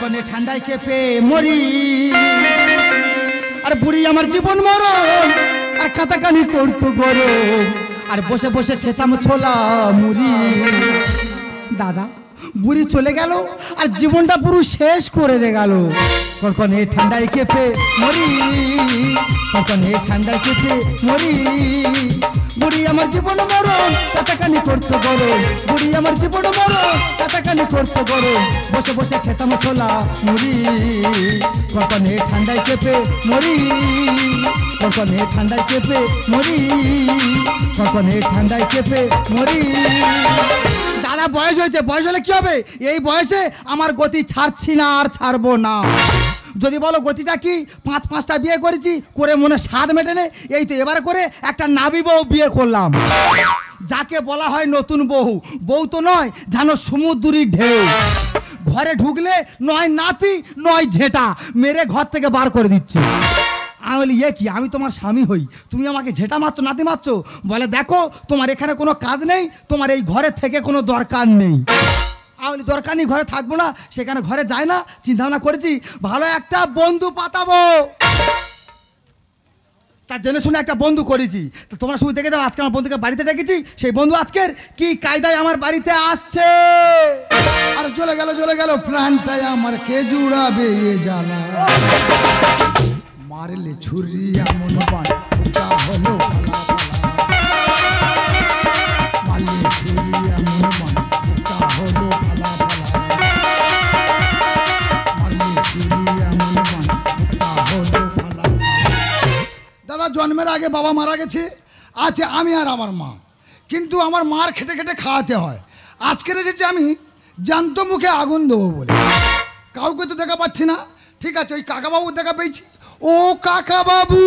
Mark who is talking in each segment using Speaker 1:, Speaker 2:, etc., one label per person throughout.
Speaker 1: কনকনে ঠান্ডায় কেঁপে মরি। আর বুড়ি আমার জীবন মরণ আর কাটাকানি করতো গরম, আর বসে বসে খেতাম ছোলা মুড়ি। দাদা বুড়ি চলে গেল আর জীবনটা পুরো শেষ করে দিয়ে গেল। কনকনে ঠান্ডায় কেঁপে মরি, কনকনে ঠান্ডায় কেঁপে মরি। বুড়ি আমার জীবন মরণ কাটাকানি করতো গরম, বুড়ি আমার জীবন মরণ কাটাকানি করতো গরম, বসে বসে খেতাম ছোলা মুড়ি। কনকনে ঠান্ডায় কেঁপে মরি, কনকনে ঠান্ডায় কেঁপে মরি, কনকনে ঠান্ডায় কেঁপে মরি। দাদা বয়স হয়েছে, বয়স হলে কি হবে? এই বয়সে আমার গতি ছাড়ছি না আর ছাড়বো না। যদি বলো গতিটা কি, 5-5টা বিয়ে করেছি, করে মনে স্বাদ মেটে নেই। এই তো এবারে করে একটা নাবি বউ বিয়ে করলাম, যাকে বলা হয় নতুন বউ। বউ তো নয়, জানো সমুদ্রের ঢেউ। ঘরে ঢুকলে নয় নাতি নয় ঝেঁটা, মেরে ঘর থেকে বার করে দিচ্ছে। আমি বলি এ কি, আমি তোমার স্বামী হই, তুমি আমাকে ঝেঁটা মারছো নাতি মারছো? বলে দেখো তোমার এখানে কোনো কাজ নেই, তোমার এই ঘরে থেকে কোনো দরকার নেই। আমি দরকার নেই, ঘরে থাকবো না, সেখানে ঘরে যায় না। চিন্তা ভাবনা করেছি ভালো একটা বন্ধু পাতাবো, তার জেনে শুনে একটা বন্ধু করেছি। তো তোমরা শুধু দেখে যাও, আজকে আমার বন্ধুকে বাড়িতে ডেকেছি, সেই বন্ধু আজকের কি কায়দায় আমার বাড়িতে আসছে।
Speaker 2: আর চলে গেল প্রাণটাই আমার, কে জুড়াবে এ জ্বালা। মারলে ছুরি এমন বান হলো মারলে ছুরি এমন বান হলো ফালা মারলে ছুরি এমন বান হলো ফালা। দাদা জন্মের আগে বাবা মারা গেছে, আছে আমি আর আমার মা, কিন্তু আমার মার খেটে খেটে খাওয়াতে হয়। আজকের এসেছি আমি জ্যান্ত মুখে আগুন দেবো বলে, কাউকে তো দেখা পাচ্ছি না। ঠিক আছে, ওই কাকাবাবু দেখা পেয়েছি। ও কাকাবাবু,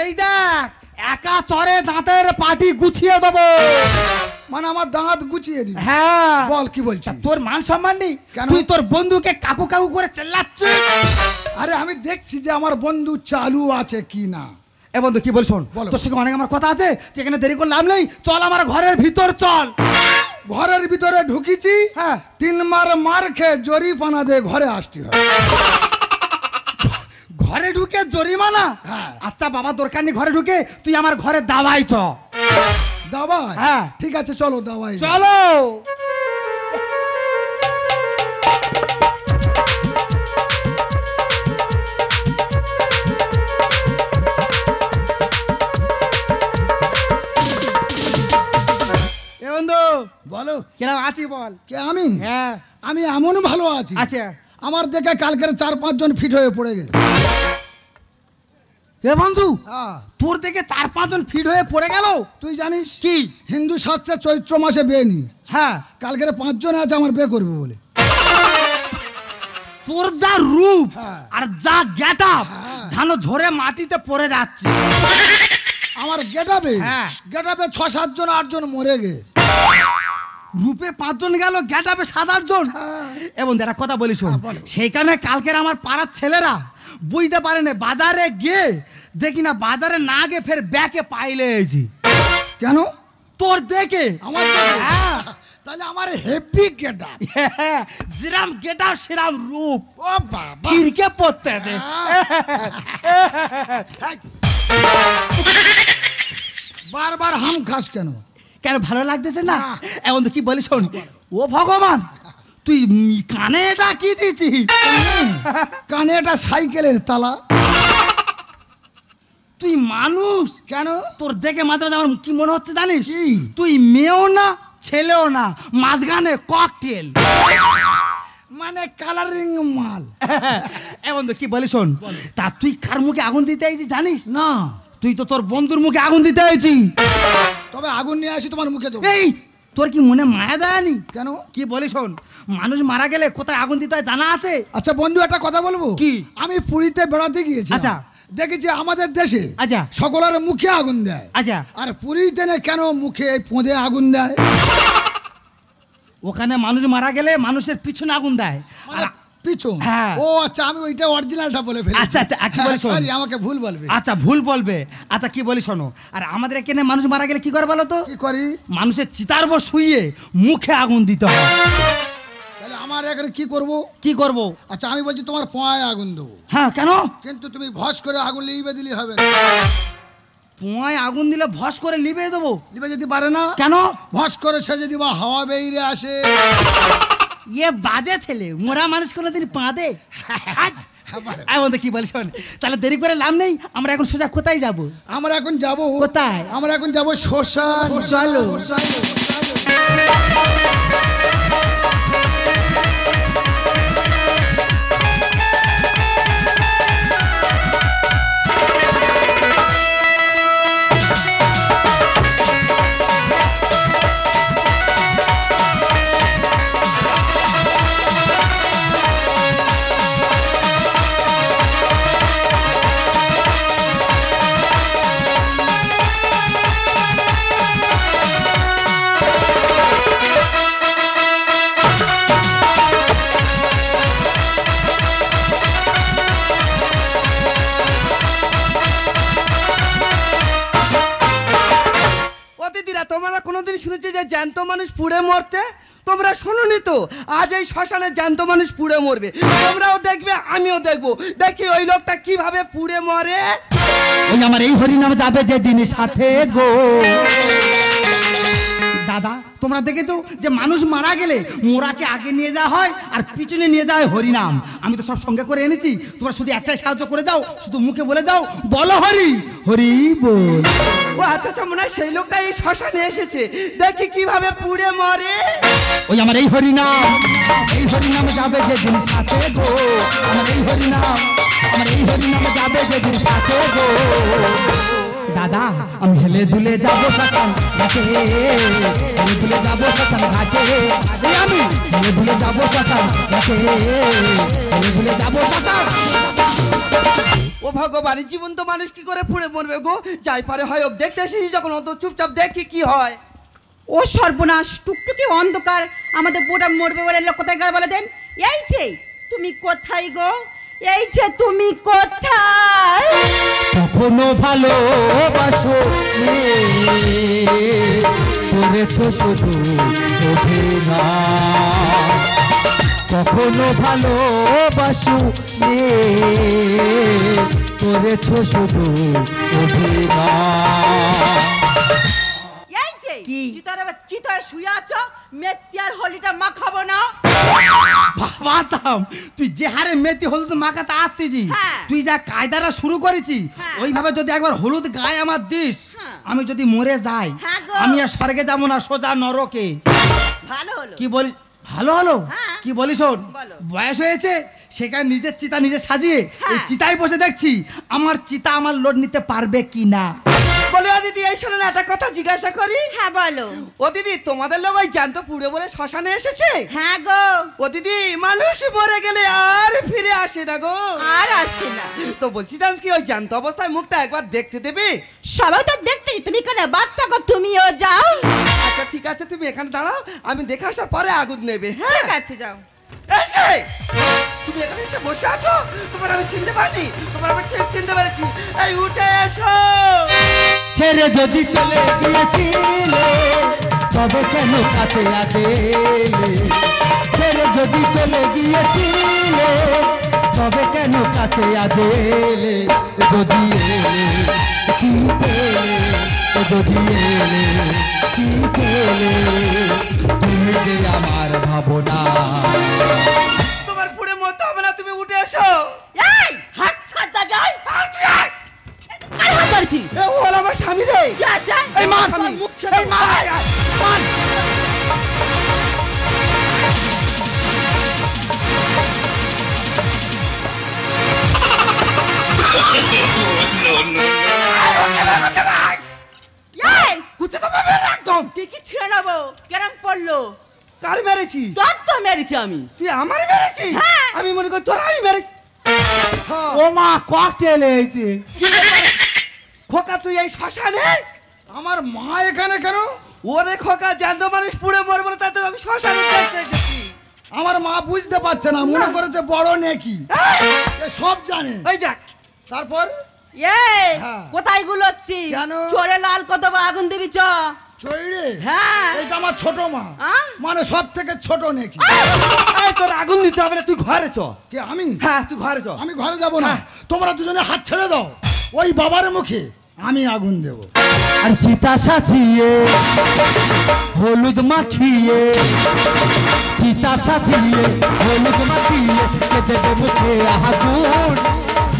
Speaker 1: এই দেখ একা চরে দাঁতের পাটি গুছিয়ে দেবো।
Speaker 2: মানে আমার দাঁত গুছিয়ে দিবি?
Speaker 1: হ্যাঁ
Speaker 2: বল কি বলছিস?
Speaker 1: তোর মান সম্মান নেই?
Speaker 2: কেন?
Speaker 1: তুই তোর বন্ধুকে কাকু কাকু করে চেল্লাচ্ছিস।
Speaker 2: আরে আমি দেখছি যে আমার বন্ধু চালু আছে কি না।
Speaker 1: এ বন্ধু কি বল, শোন তোর সঙ্গে অনেক আমার কথা আছে, যেখানে দেরি করে লাভ নেই, চল আমার ঘরের ভিতর চল।
Speaker 2: ঘরের ভিতরে ঢুকিছি,
Speaker 1: হ্যাঁ
Speaker 2: 3 মার খেয়ে জরিপানা দিয়ে ঘরে আসতে হয়।
Speaker 1: ঘরে ঢুকে জরিমানা?
Speaker 2: হ্যাঁ।
Speaker 1: আচ্ছা বাবা দরকার নেই, ঘরে ঢুকে তুই আমার ঘরে দাওয়াই চ।
Speaker 2: দাওয়াই?
Speaker 1: হ্যাঁ
Speaker 2: ঠিক আছে চলো দাওয়াই
Speaker 1: চলো। বন্ধু
Speaker 2: বলো
Speaker 1: কিরম আছি বল।
Speaker 2: কে আমি?
Speaker 1: হ্যাঁ
Speaker 2: আমি এমন ভালো আছি,
Speaker 1: আচ্ছা
Speaker 2: আমার দেখে কালকের 4-5 জন ফিট হয়ে পড়ে গেছে।
Speaker 1: এ বন্ধু
Speaker 2: হ্যাঁ,
Speaker 1: তোর দেখে 4-5 জন ফিট হয়ে পড়ে গেল?
Speaker 2: তুই জানিস
Speaker 1: কি?
Speaker 2: হিন্দু শাস্ত্রে চৈত্র মাসে বিয়ে নি।
Speaker 1: হ্যাঁ
Speaker 2: কালকের 5 জন আছে আমার বিয়ে করবে বলে।
Speaker 1: তোর যা রূপ
Speaker 2: হ্যাঁ।
Speaker 1: আর যা গেটআপ,
Speaker 2: হ্যাঁ।
Speaker 1: জানো ঝরে মাটিতে পড়ে যাচ্ছে।
Speaker 2: আমার গেটাবে
Speaker 1: হ্যাঁ।
Speaker 2: 6-7 জন 8 জন মরে গেছে।
Speaker 1: রূপে 5 জন গেল, গেটআপে 7-8 জন। এবং একটা কথা বলি শোন, সেইখানে কালকের আমার পাড়ার ছেলেরা বুঝতে পারে না, বাজারে গিয়ে দেখি না, বাজারে না গিয়ে ফের ব্যাকে পাইলে এসেছি।
Speaker 2: কেন?
Speaker 1: তোর দেখে
Speaker 2: আমার দেখে?
Speaker 1: হ্যাঁ।
Speaker 2: তাহলে আমার হেভি গেটআপ।
Speaker 1: যেরাম গেটআপ সেরাম রূপ।
Speaker 2: ও বাবা,
Speaker 1: ফিরকে পড়তে আছে।
Speaker 2: বারবার হাম খাস কেন?
Speaker 1: কেন ভালো লাগতেছে না? এখন তো কি বলি শোন, ও ভগবান তুই কানে এটা কি দিয়েছি?
Speaker 2: কানে এটা সাইকেলের তালা।
Speaker 1: তুই মানুষ
Speaker 2: কেন?
Speaker 1: তোর দেখে মাঝে মাঝে আমার কি মনে হচ্ছে জানিস?
Speaker 2: কি?
Speaker 1: তুই মেয়েও না ছেলেও না, মাঝখানে ককটেল।
Speaker 2: মানে কালারিং মাল।
Speaker 1: এখন তো কি বলি শোন, তা তুই কার মুখে আগুন দিতে আইছিস জানিস?
Speaker 2: না।
Speaker 1: তুই তো তোর বন্ধুর মুখে আগুন দিতে আইছিস।
Speaker 2: তবে আগুন নিয়ে আসি তোমার মুখে দেবো।
Speaker 1: এই তোর কি মনে মায়া দেয়নি?
Speaker 2: কেন?
Speaker 1: কি বলি শোন, মানুষ মারা গেলে কোথায় আগুন দিতে হয় জানা আছে?
Speaker 2: আচ্ছা বন্ধু একটা কথা বলবো
Speaker 1: কি?
Speaker 2: আমি পুরীতে বেড়াতে গিয়েছি।
Speaker 1: আচ্ছা।
Speaker 2: দেখেছি আমাদের দেশে
Speaker 1: আচ্ছা
Speaker 2: সকলের মুখে আগুন দেয়।
Speaker 1: আচ্ছা
Speaker 2: আর পুরীতে না কেন মুখে পোঁদে আগুন দেয়?
Speaker 1: ওখানে মানুষ মারা গেলে মানুষের পিছনে আগুন দেয়, আর
Speaker 2: পিছন।
Speaker 1: হ্যাঁ।
Speaker 2: ও আচ্ছা, আমি ওইটা অরিজিনালটা বলে ফেলেছি।
Speaker 1: আচ্ছা আচ্ছা, কি বলি শোন।
Speaker 2: সরি, আমাকে ভুল বলবে।
Speaker 1: আচ্ছা ভুল বলবে। আচ্ছা কি বলি শোনো, আর আমাদের এখানে মানুষ মারা গেলে কি করে বলো তো?
Speaker 2: কি করি?
Speaker 1: মানুষের চিতার উপর শুইয়ে মুখে আগুন দিতে হয়।
Speaker 2: তাহলে আমার এখানে কি করব?
Speaker 1: কি করব?
Speaker 2: আচ্ছা আমি বলছি তোমার পোঁয়ায় আগুন দেবো।
Speaker 1: হ্যাঁ কেন?
Speaker 2: কিন্তু তুমি ভস করে আগুন লিবে দিলে হবে না।
Speaker 1: পোঁয়ায় আগুন দিলে ভস করে লিবে দেবো?
Speaker 2: লিবে যদি পারে না?
Speaker 1: কেন?
Speaker 2: ভস করে সে যদি বা হাওয়া বেরিয়ে আসে।
Speaker 1: ইয়ে বাজে ছেলে, মোরা মানুষ কোনোদিন পাঁদে? বলতে কি বলি শোন, তাহলে দেরি করে লাভ নেই, আমরা এখন সোজা কোথায় যাব?
Speaker 2: আমরা এখন যাব
Speaker 1: কোথায়?
Speaker 2: আমরা এখন যাব শ্মশান।
Speaker 1: চলো।
Speaker 3: তোমরা কোনোদিন শুনেছি যে জ্যান্ত মানুষ পুড়ে মরতে? তোমরা শোনোনি তো? আজ এই শ্মশানে জ্যান্ত মানুষ পুড়ে মরবে, তোমরাও দেখবে, আমিও দেখবো। দেখি ওই লোকটা কিভাবে পুড়ে মরে।
Speaker 1: ওই আমার এই হরিনাম যাবে যেদিন সাথে গো। দাদা তোমরা দেখেছো যে মানুষ মারা গেলে মোরাকে আগে নিয়ে যাওয়া হয় আর পিছনে নিয়ে যাওয়া হয় হরিনাম। আমি তো সব সঙ্গে করে এনেছি, তোমরা শুধু একটাই সাহায্য করে যাও, শুধু মুখে বলে যাও, বলো হরি হরি বল।
Speaker 3: ও আচ্ছা আচ্ছা, মনে হয় সেই লোকটা এই শ্মশানে এসেছে। দেখি কিভাবে পুড়ে মরে।
Speaker 1: ওই আমার এই হরিনাম যাবে যেদিন সাথে গো। আমার এই হরিনাম যাবে যেদিন সাথে গো। দাদা আমি হেলে দুলে যাবো শ্মশান ঘাটে, হেলে দুলে যাবো শ্মশান ঘাটে। আমি হেলে দুলে যাবো শ্মশান ঘাটে, হেলে দুলে যাবো শ্মশান।
Speaker 3: ও ভগবান, জীবন্ত মানুষ কি করে পুড়ে মরবে গো? যাই পারে হয় হোক, দেখতে এসেছি যখন অত চুপচাপ দেখি কি হয়।
Speaker 4: ও সর্বনাশ, টুকটুকি অন্ধকার, আমাদের বোটা মরবে বলে লোক কোথায় গেল বলে দেন। এই যে তুমি কোথায় গো? এই যে তুমি কোথায়?
Speaker 1: কখনো ভালোবাসো করেছো শুধু অভিনয়, কখনো ভালোবাসো করেছো শুধু অভিনয়।
Speaker 4: এই যে চিতায় শুয়ে আছো, মেথি আর হলিটা মাখাবো না?
Speaker 1: ভাবতাম তুই যে হারে মেথি হলুদ মাখাতে আসতেছি, তুই যা কায়দাটা শুরু করেছি ওইভাবে যদি একবার হলুদ গায়ে আমার দিস, আমি যদি মরে যাই আমি আর স্বর্গে যাবো না, সোজা নরকে।
Speaker 4: ভালো হলো।
Speaker 1: কি বলি? ভালো হলো? কি বলি শোন, বয়স হয়েছে সেখানে নিজের চিতা নিজে সাজিয়ে এই চিতায় বসে দেখছি আমার চিতা আমার লোড নিতে পারবে কি না।
Speaker 3: বলে ও দিদি, এই শোনো না, একটা কথা জিজ্ঞাসা করি।
Speaker 4: হ্যাঁ বলো।
Speaker 3: ও দিদি, তোমাদের লোক ওই জ্যান্ত পুড়ে মরে শ্মশানে এসেছে?
Speaker 4: হ্যাঁ গো।
Speaker 3: ও দিদি, মানুষ মরে গেলে আর ফিরে আসে না গো?
Speaker 4: আর আসে না।
Speaker 3: তো বলছিলাম কি ওই জ্যান্ত অবস্থায় মুখটা একবার দেখতে দেবে?
Speaker 4: সবাই তো দেখতেই, তুমি কেন বাদ থাকো, তুমিও যাও।
Speaker 3: আচ্ছা ঠিক আছে, তুমি এখানে দাঁড়াও, আমি দেখে আসার পরে আগুন নেবে। হ্যাঁ
Speaker 4: ঠিক আছে, যাও।
Speaker 3: তুমি এখানে এসে বসে আছো, তোমার আমি চিনতে পারিনি, তোমার আমি চিনতে পেরেছি। এই উঠে এসো।
Speaker 1: ছেড়ে যদি চলে গিয়েছিলে তবে কেন কাছে আদেলে, ছেড়ে যদি চলে গিয়েছিলে তবে কেন কাছে আদেলে। যদি এলে কি পেলে, যদি এলে কি পেলে, তুমি যে আমার ভাবনা।
Speaker 3: তোমার পুড়ে মরতে হবে না, তুমি উঠে এসো।
Speaker 4: এই হাত ছাড় দাদা। আরে হাত ধরছি।
Speaker 3: এ ও হলো আমার স্বামী রে।
Speaker 4: কি আছে?
Speaker 1: এই মার,
Speaker 3: মুখ ছেড়ে
Speaker 1: মার।
Speaker 3: কুচে তো মেরে একদম।
Speaker 4: কি ছিঁড়ে নেবো? কেরম পড়লো?
Speaker 3: কার মেরেছিস?
Speaker 4: তোর তো মেরেছি আমি।
Speaker 3: তুই আমারে মেরেছিস?
Speaker 4: হ্যাঁ।
Speaker 3: আমি মনে করি তোরা আমি মেরেছি।
Speaker 1: ও মা, ককটেল হয়েছে।
Speaker 3: খোকা তুই এই শ্মশানে?
Speaker 2: আমার মা এখানে কেন?
Speaker 3: ওরে খোকা, জ্যান্ত মানুষ পুড়ে মরবে না, তাতে আমি শ্মশানে দেখতে এসেছি।
Speaker 2: আমার মা বুঝতে পারছে না, মনে করেছে বড় নেকি, এ সব জানে।
Speaker 3: এই দেখ
Speaker 2: তারপর
Speaker 4: এই
Speaker 2: হ্যাঁ।
Speaker 4: কোথায় গুলোচ্ছি
Speaker 2: কেন?
Speaker 4: চোরে লাল কত আগুন দিবি চ
Speaker 2: চৈড়ে
Speaker 4: হ্যাঁ
Speaker 2: এইটা আমার ছোট মা,
Speaker 4: আহ?
Speaker 2: মানে সব থেকে ছোট নেকি।
Speaker 3: এই তোর আগুন দিতে হবে না, তুই ঘরে চ।
Speaker 2: কে আমি?
Speaker 3: হ্যাঁ তুই ঘরে চ।
Speaker 2: আমি ঘরে যাব না,
Speaker 3: হ্যাঁ।
Speaker 2: তোমরা দুজনে হাত ছেড়ে দাও, ওই বাবার মুখে আমি আগুন দেব।
Speaker 1: আর চিতা সাজিয়ে হলুদ মাখিয়ে, চিতা সাজিয়ে হলুদ মাখিয়ে দেবে মুখে আগুন।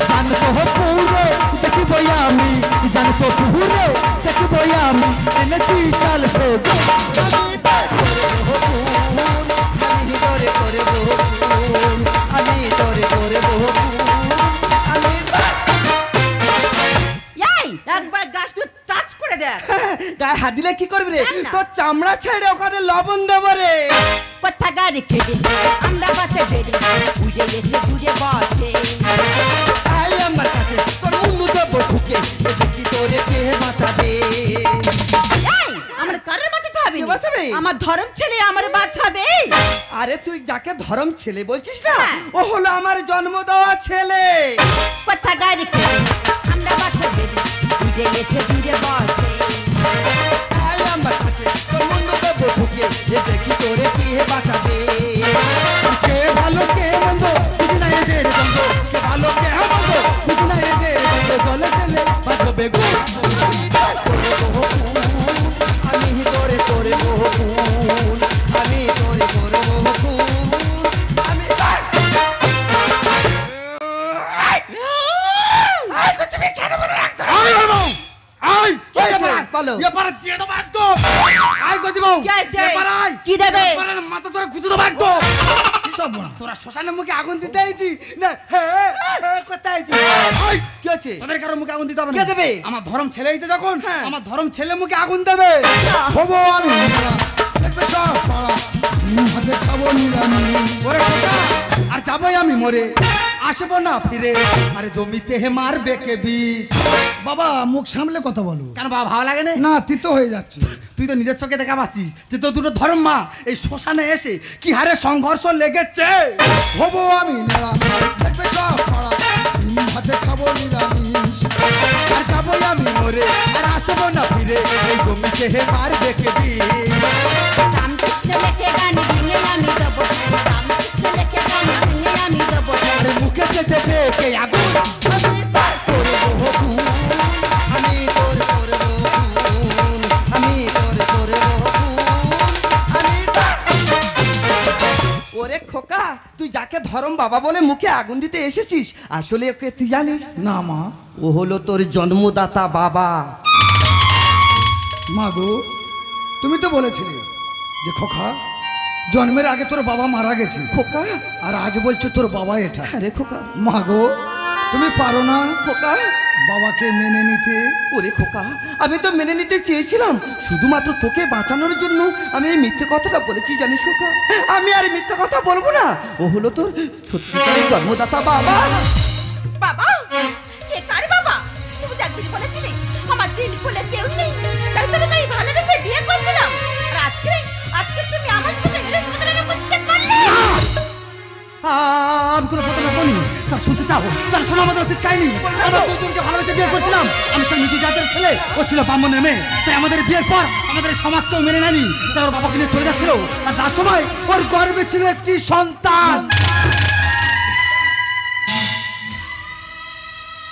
Speaker 1: জানতো পুরে দেখিব আমি, জানতো পুরে দেখিব আমি, এনেছি শাল সে
Speaker 3: আমি তোরে করে বহু, আমি তোরে করে বহু, আমি
Speaker 4: এই একবার গাছ তুই টাচ করে দেখ
Speaker 3: গায়ে হাত দিলে কি করবি রে?
Speaker 4: না, না।
Speaker 3: তোর চামড়া ছেড়ে ওখানে লবণ দেবো রে।
Speaker 4: কোথা গাড়ি খেতে আমরা বাসে বেড়ে উড়ে এসে দূরে বসে
Speaker 3: আই আমার কাছে তোর মুন্ডু দেবো ঢুকে, দেখি তোরে কে বাঁচাবে।
Speaker 4: এই আমার কারের বাঁচাতে হবে
Speaker 3: কে
Speaker 4: না।
Speaker 3: বাঁচাবে?
Speaker 4: আমার ধরম ছেলে আমার বাঁচাবে।
Speaker 3: আরে তুই যাকে ধরম ছেলে বলছিস না,
Speaker 4: হ্যাঁ।
Speaker 3: ও হলো আমার জন্ম দেওয়া ছেলে।
Speaker 4: কোথা গাড়ি খেতে আমরা বাসে বেড়ে উড়ে এসে দূরে বসে
Speaker 3: আই আমার কাছে তোর মুন্ডু দেবো ঢুকে, দেখি তোরে কে বাঁচাবে।
Speaker 1: কে ভালো কে মন্দ বুঝি না এদের দ্বন্দ্ব, কে ভালো কে মন্দ বুঝি না এদের দ্বন্দ্ব, চলে চলে বাজবে গো।
Speaker 3: আমি তোরে করে বহু, আমি তোরে করে বহু, আমি বলো।
Speaker 4: কে আছে? কি দেবে?
Speaker 1: মাথা তোরা খুঁজে দেবো একদম।
Speaker 2: কি সব বলা?
Speaker 1: তোরা শ্মশানের মুখে আগুন দিতে আইছি না? কোথায় আইছি?
Speaker 3: কি আছে?
Speaker 1: তোদের কারো মুখে আগুন দিতে হবে না।
Speaker 3: কে দেবে?
Speaker 1: আমার ধরম ছেলে হইতে যখন
Speaker 3: হ্যাঁ।
Speaker 1: আমার ধরম ছেলে মুখে আগুন দেবে।
Speaker 2: হবো আমি পাড়া, দেখবে সব পাড়া, হাতে খাবো নিরামিষ।
Speaker 1: ওরে খোকা, আর যাবোই আমি মরে, আসবো না ফিরে, আরে জমিতে হে মারবে কে বিষ।
Speaker 2: বাবা মুখ সামলে কথা বলো।
Speaker 1: কেন বাবা ভালো লাগে না?
Speaker 2: না তিতো হয়ে যাচ্ছে।
Speaker 1: তুই তো নিজের চোখে দেখা পাচ্ছিস যে তোর দুটো ধর্ম মা এই শ্মশানে এসে কি হারে সংঘর্ষ লেগেছে।
Speaker 2: হবো আমি নেড়া, দেখবে সব পাড়া, হাতে খাবো নিরামিষ।
Speaker 1: আর যাবোই আমি মরে, আর আসবো না ফিরে, এই জমিতে হে মারবে কে বিষ।
Speaker 4: রামকৃষ্ণ লেখে গান ভেঙে আমি দেবো, রামকৃষ্ণ লেখে গান ভেঙে আমি দেবো।
Speaker 1: আরে মুখে যেতে কে আগুন,
Speaker 3: আমি তার করে বহু, আমি তোরে করে বহু, আমি তোরে করে বহু, আমি তার। ওরে খোকা, তুই যাকে ধরম বাবা বলে মুখে আগুন দিতে এসেছিস, আসলে ওকে তুই জানিস?
Speaker 2: না মা।
Speaker 3: ও হলো তোর জন্মদাতা বাবা।
Speaker 2: মা গো, তুমি তো বলেছিলে যে খোকা জন্মের আগে তোর বাবা মারা গেছে,
Speaker 3: খোকা,
Speaker 2: আর আজ বলছো তোর বাবা এটা।
Speaker 3: আরে খোকা,
Speaker 2: মা গো, তুমি পারো না
Speaker 3: খোকা,
Speaker 2: বাবাকে মেনে নিতে?
Speaker 3: ওরে খোকা, আমি তো মেনে নিতে চেয়েছিলাম, শুধুমাত্র তোকে বাঁচানোর জন্য আমি এই মিথ্যে কথাটা বলেছি, জানিস খোকা? আমি আর মিথ্যে কথা বলবো না। ও হলো তোর সত্যিকারের জন্মদাতা বাবা।
Speaker 4: বাবা কে কার বাবা? তুমি তো একদিন বলেছিলে আমার দিন খুলে কেউ নেই, তাই তুমি তাই ভালোবেসে বিয়ে করছিলাম, আর আজকে আজকে তুমি আমার সাথে মেরে প্রতারণা করতে পারলে।
Speaker 1: আমি কোনো প্রতারণা করিনি। তার শুনতে চাও? তার শোনা আমাদের অতীত কাহিনী। আমরা দুজনকে ভালোবেসে বিয়ে করছিলাম। আমি ছিল নিচু জাতের ছেলে, ও ছিল ব্রাহ্মণের মেয়ে। তাই আমাদের বিয়ের পর আমাদের সমাজকেও মেনে নেয়নি। তাই ওর বাবাকে নিয়ে চলে যাচ্ছিল, আর যার সময় ওর গর্ভে ছিল একটি সন্তান।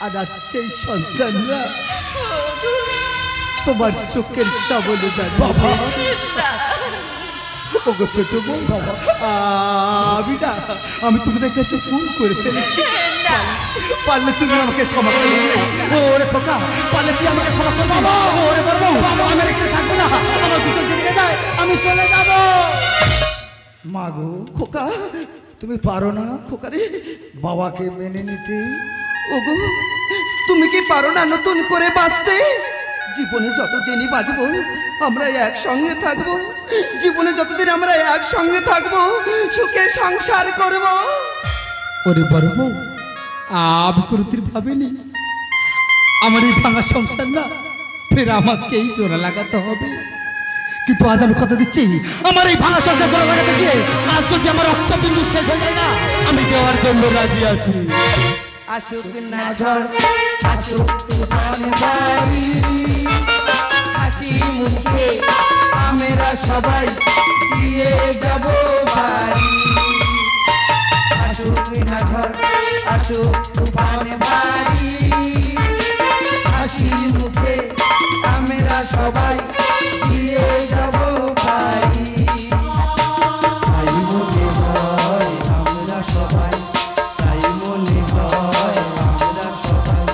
Speaker 1: আর আজ সেই সন্তানরা তোমার চোখের সামনে বাবা। ওগো ছোট বোন, বাবা আমি তোমাদের কাছে ফোন করে ফেলেছি। পারলে তুমি আমাকে ক্ষমা করে দিও। ওরে খোকা, পারলে তুই আমাকে ক্ষমা করে দিও। ওরে বলবো আমি রেখে থাকবো না, আমার দুটো দিকে যায়, আমি চলে যাব।
Speaker 2: মা গো,
Speaker 3: খোকা,
Speaker 2: তুমি পারো না
Speaker 3: খোকা রে,
Speaker 2: বাবাকে মেনে নিতে?
Speaker 3: ওগো, তুমি কি পারো না নতুন করে বাঁচতে? জীবনে যতদিনই বাঁচবো আমরা একসঙ্গে থাকবো, জীবনে যতদিন আমরা একসঙ্গে থাকবো সুখে সংসার করব।
Speaker 1: ওরে বড় বউ, আমি কোনোদিন ভাবিনি আমার এই ভাঙা সংসার না ফের আমাকেই জোড়া লাগাতে হবে। কিন্তু আজ আমি কথা দিচ্ছি, আমার এই ভাঙা সংসার জোড়া লাগাতে গিয়ে আজ যদি আমার রক্তবিন্দু শেষ হয়ে যায় না, আমি দেওয়ার জন্য রাজি আছি।
Speaker 3: আসুক না ঝড়, আসুক তুফান বাড়ি, হাসি মুখে আমরা সবাই দিয়ে যাব বাড়ি। আসুক না ঝড়, আসুক তুফান বাড়ি, হাসি মুখে আমরা সবাই দিয়ে যাব বাড়ি। তাই মনে হয় আমরা সবাই, তাই মনে হয় আমরা সবাই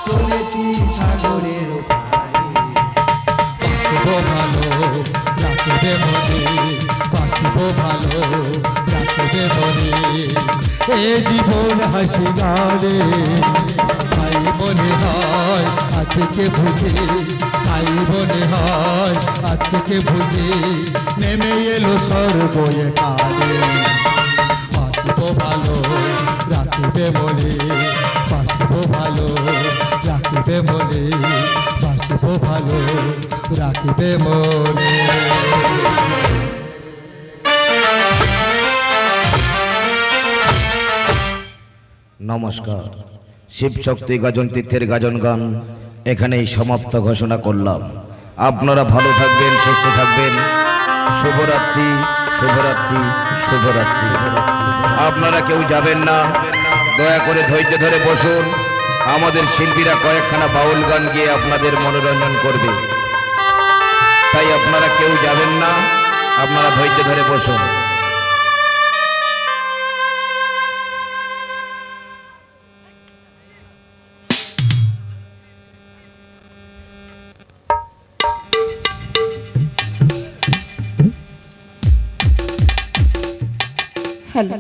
Speaker 3: চলেছি সাগরের
Speaker 1: বাসবো ভালো রাখবে মনে, বাসবো ভালো রাখবে মনে, এ জীবন হাসি গানে। তাই মনে হয় আজকে বুঝে, তাই মনে হয় আজকে বুঝে নেমে এলো সর্বয়ে কানে। বাসবো ভালো রাখবে মনে, বাসবো ভালো রাখবে মনে, বাসবো ভালো রাখবে মনে।
Speaker 5: নমস্কার। শিবশক্তি গাজন তীর্থের গাজন গান এখানেই সমাপ্ত ঘোষণা করলাম। আপনারা ভালো থাকবেন, সুস্থ থাকবেন। শুভরাত্রি, শুভরাত্রি, শুভরাত্রি। আপনারা কেউ যাবেন না, দয়া করে ধৈর্য ধরে বসুন। আমাদের শিল্পীরা কয়েকখানা বাউল গান গিয়ে আপনাদের মনোরঞ্জন করবে, তাই আপনারা কেউ যাবেন না, আপনারা ধৈর্য ধরে বসুন।
Speaker 4: হ্যালো